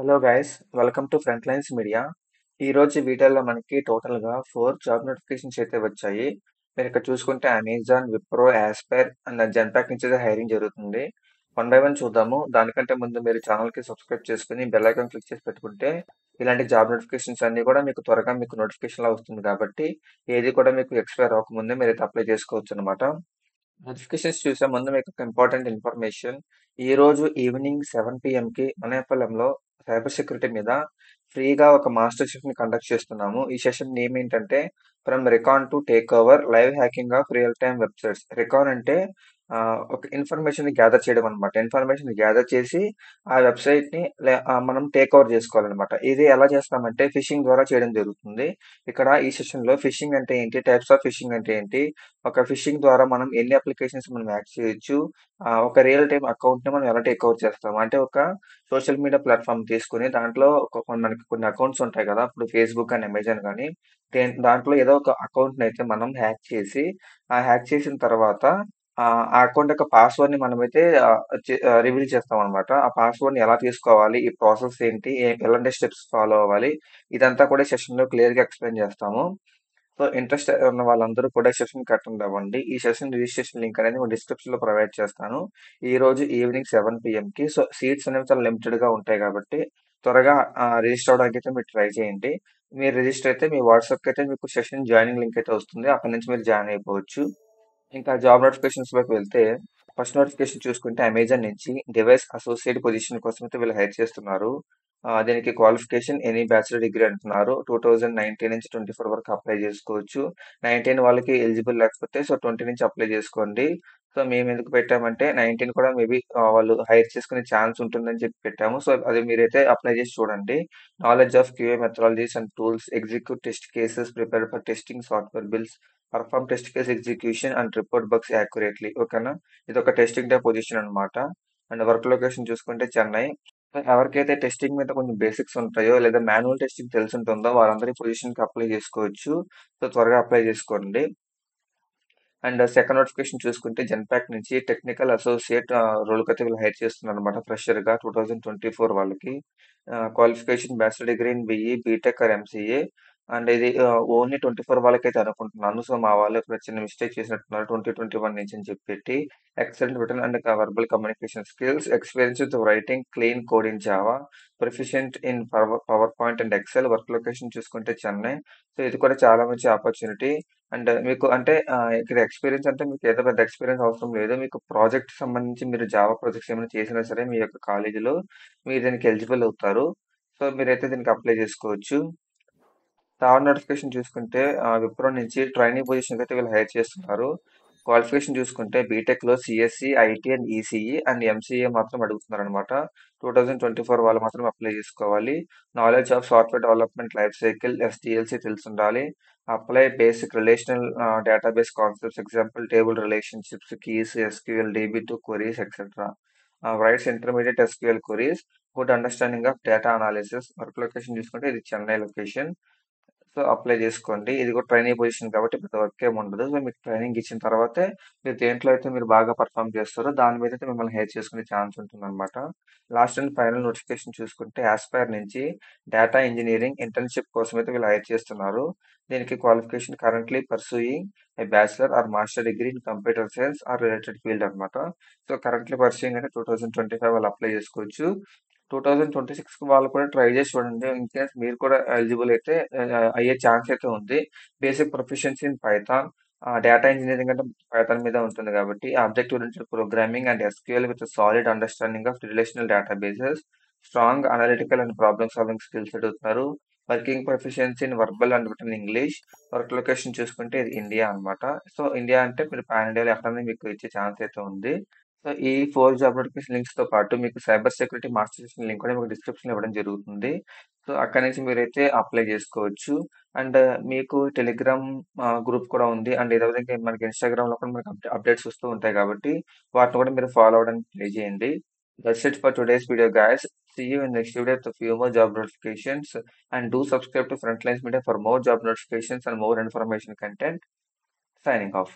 Hello guys, welcome to front lines media. ఈ రోజు వీడియోలో మనకి టోటల్గా 4 జాబ్ నోటిఫికేషన్స్ అయితే వచ్చాయి. మీరు ఇక్కడ చూసుకుంటే Amazon, Wipro, aspire and Genpact నుంచి అయితే హైరింగ్ జరుగుతుంది. వన్ బై వన్ చూద్దాము. దానికంటే ముందు మీరు ఛానల్కి సబ్స్క్రైబ్ చేసుకుని బెల్ ఐకాన్ క్లిక్ చేసి పెట్టుకుంటే ఇలాంటి జాబ్ నోటిఫికేషన్స్ అన్ని కూడా మీకు త్వరగా మీకు నోటిఫికేషన్లా వస్తుంది కాబట్టి ఏది కూడా మీకు ఎక్స్పైర్ అవ్వకముందే మీరు అయితే అప్లై చేసుకోవచ్చు అనమాట. నోటిఫికేషన్స్ చూసే ముందు మీకు ఒక ఇంపార్టెంట్ ఇన్ఫర్మేషన్. ఈ రోజు ఈవినింగ్ 7 పిఎంకి మనేపల్లంలో సైబర్ సెక్యూరిటీ మీద ఫ్రీగా ఒక మాస్టర్ సెషన్ కండక్ట్ చేస్తున్నాము. ఈ సెషన్ నేమ్ ఏంటంటే from recon to take over live hacking of real time websites. Recon అంటే ఒక ఇన్ఫర్మేషన్ గ్యాదర్ చేయడం అనమాట. ఇన్ఫర్మేషన్ గ్యాదర్ చేసి ఆ వెబ్సైట్ ని మనం టేక్ ఓవర్ చేసుకోవాలన్నమాట. ఇది ఎలా చేస్తామంటే ఫిషింగ్ ద్వారా చేయడం జరుగుతుంది. ఇక్కడ ఈ సెషన్ లో ఫిషింగ్ అంటే ఏంటి, టైప్స్ ఆఫ్ ఫిషింగ్ అంటే ఏంటి, ఒక ఫిషింగ్ ద్వారా మనం ఎన్ని అప్లికేషన్స్ మనం యాక్ట్ చేయొచ్చు, ఒక రియల్ టైమ్ అకౌంట్ ని మనం ఎలా టేక్ ఓవర్ చేస్తాం అంటే ఒక సోషల్ మీడియా ప్లాట్ఫామ్ తీసుకుని దాంట్లో మనకి కొన్ని అకౌంట్స్ ఉంటాయి కదా, ఇప్పుడు ఫేస్బుక్ అండ్ అమెజాన్ కానీ దాంట్లో ఏదో ఒక అకౌంట్ అయితే మనం హ్యాక్ చేసి ఆ హ్యాక్ చేసిన తర్వాత ఆ అకౌంట్ యొక్క పాస్వర్డ్ ని మనమైతే రివీల్ చేస్తాం అనమాట. ఆ పాస్వర్డ్ ని ఎలా తీసుకోవాలి, ఈ ప్రాసెస్ ఏంటి, ఎలాంటి స్టెప్స్ ఫాలో అవ్వాలి, ఇదంతా కూడా సెషన్ లో క్లియర్ గా ఎక్స్ప్లెయిన్ చేస్తాము. సో ఇంట్రెస్ట్ ఉన్న వాళ్ళందరూ కూడా సెషన్ అటెండ్ అవ్వండి. ఈ సెషన్ రిజిస్ట్రేషన్ లింక్ అనేది నేను డిస్క్రిప్షన్ లో ప్రొవైడ్ చేస్తాను. ఈ రోజు ఈవినింగ్ 7 పిఎంకి. సో సీట్స్ అనేవి చాలా లిమిటెడ్ గా ఉంటాయి కాబట్టి త్వరగా రిజిస్టర్ అవడానికి అయితే మీరు ట్రై చేయండి. మీరు రిజిస్టర్ అయితే మీ వాట్సాప్ అయితే మీకు సెషన్ జాయినింగ్ లింక్ అయితే వస్తుంది. అక్కడ నుంచి మీరు జాయిన్ అయిపోవచ్చు. ఇంకా జాబ్ నోటిఫికేషన్స్ లోకి వెళ్తే ఫస్ట్ నోటిఫికేషన్ చూసుకుంటే అమెజాన్ నుంచి డివైస్ అసోసియేట్ పొజిషన్ కోసం అయితే వీళ్ళు హైర్ చేస్తున్నారు. దీనికి క్వాలిఫికేషన్ ఎనీ బ్యాచిలర్ డిగ్రీ అంటున్నారు. 2019 నుంచి 24 వరకు అప్లై చేసుకోవచ్చు. 19 వాళ్ళకి ఎలిజిబుల్ లేకపోతే సో 20 నుంచి అప్లై చేసుకోండి. సో మేము ఎందుకు పెట్టామంటే 19 కూడా మేబీ వాళ్ళు హైర్ చేసుకునే ఛాన్స్ ఉంటుందని చెప్పి పెట్టాము. సో అది మీరైతే అప్లై చేసి చూడండి. Knowledge of QA methodologies and tools, execute test cases, prepare for testing software bills, perform test case execution and report bugs accurately. ఓకేనా, ఇది ఒక టెస్టింగ్ డే పొజిషన్ అనమాట. అండ్ వర్క్ లొకేషన్ చూసుకుంటే చెన్నై. ఎవరికైతే టెస్టింగ్ మీద కొంచెం బేసిక్స్ ఉంటాయో లేదా మాన్యువల్ టెస్టింగ్ తెలిసి ఉంటుందో వాళ్ళందరూ ఈ పొజిషన్ కి అప్లై చేసుకోవచ్చు. సో త్వరగా అప్లై చేసుకోండి. అండ్ సెకండ్ నోటిఫికేషన్ చూసుకుంటే జెన్పాక్ నుంచి టెక్నికల్ అసోసియేట్ రోల్ అయితే వీళ్ళు హైర్ చేస్తున్నారు అనమాట. ఫ్రెషర్ గా 2024 వాళ్ళకి. Qualification bachelor degree in BE, BTech or MCA. And ఇది ఓన్లీ 24 వాళ్ళకైతే అనుకుంటున్నాను. సో మా వాళ్ళు ఇక్కడ చిన్న మిస్టేక్ చేసినట్టున్నారు 2021 నుంచి అని చెప్పి. Excellent written and verbal communication skills, experience with writing clean code in Java, proficient in PowerPoint and Excel. Work location చూసుకుంటే చెన్నై. సో ఇది కూడా చాలా మంచి ఆపర్చునిటీ. అండ్ మీకు అంటే ఇక్కడ ఎక్స్పీరియన్స్ అంటే మీకు ఏదో పెద్ద ఎక్స్పీరియన్స్ అవసరం లేదు. మీకు ప్రాజెక్ట్ సంబంధించి మీరు జావా ప్రాజెక్ట్స్ ఏమైనా చేసినా సరే మీ యొక్క కాలేజీలో మీరు దీనికి ఎలిజిబుల్ అవుతారు. సో మీరైతే దీనికి అప్లై చేసుకోవచ్చు. థర్డ్ నోటిఫికేషన్ చూసుకుంటే విప్రో నుంచి ట్రైనీ పొజిషన్ అయితే వీళ్ళు హైర్ చేస్తున్నారు. క్వాలిఫికేషన్ చూసుకుంటే బీటెక్ లో CSC, IT and ECE and MCA మాత్రం అడుగుతున్నారు అనమాట. 2024 వాళ్ళు మాత్రం అప్లై చేసుకోవాలి. Knowledge of software development life cycle, SDLC తెలిసి ఉండాలి. Apply basic relational database concepts, example table relationships, keys, SQL, DB two queries etcetera. Writes intermediate SQL queries, good understanding of data analysis. Work location చూసుకుంటే ఇది Chennai location. So apply చేసుకోండి. ఇది కూడా training position కాబట్టి పెద్ద work ఏమి ఉండదు. సో మీకు ట్రైనింగ్ ఇచ్చిన తర్వాతే మీరు దేంట్లో అయితే మీరు బాగా పర్ఫామ్ చేస్తారో దాని మీద అయితే మిమ్మల్ని హైర్ చేసుకునే ఛాన్స్ ఉంటుందన్నమాట. లాస్ట్ అండ్ ఫైనల్ నోటిఫికేషన్ చూసుకుంటే ఆస్పైర్ నుంచి డేటా ఇంజనీరింగ్ ఇంటర్న్షిప్ కోసం అయితే వీళ్ళు హైర్ చేస్తున్నారు. దీనికి qualification currently pursuing a bachelor or master degree in computer science or related field అనమాట. సో కరెంట్లీ పర్సూయింగ్ అంటే 2025 వాళ్ళు అప్లై చేసుకోవచ్చు. 2026 వాళ్ళు కూడా ట్రై చేసి చూడండి. ఇన్ కేస్ మీరు కూడా ఎలిజిబుల్ అయితే అయ్యే ఛాన్స్ అయితే ఉంది. Basic proficiency in Python, data engineering అంటే పైథాన్ మీద ఉంటుంది కాబట్టి object oriented programming and SQL with solid understanding of relational databases, strong analytical and problem solving skills అడుగుతున్నారు. Working proficiency in verbal and written English. Work location చూసుకుంటే ఇది India అన్నమాట. So India అంటే మీరు పాన్ ఇండియాలో ఎక్కడైనా మీకు ఇచ్చే ఛాన్స్ అయితే ఉంది. సో ఈ 4 జాబ్ నోటిఫికేషన్ లింక్స్ తో పాటు మీకు cyber security master session link కూడా మీకు డిస్క్రిప్షన్ ఇవ్వడం జరుగుతుంది. సో అక్కడి నుంచి మీరైతే అప్లై చేసుకోవచ్చు. అండ్ మీకు టెలిగ్రామ్ గ్రూప్ కూడా ఉంది. అండ్ ఇదే విధంగా మనకి ఇన్స్టాగ్రామ్ లో కూడా మనకి అప్డేట్స్ వస్తూ ఉంటాయి కాబట్టి వాటిని కూడా మీరు ఫాలో అవ్వడానికి ట్రై చేయండి. That's it for today's video guys. See you in next video with a few more job notifications, and do subscribe to Frontlines Media for more job notifications and more information content. Signing off.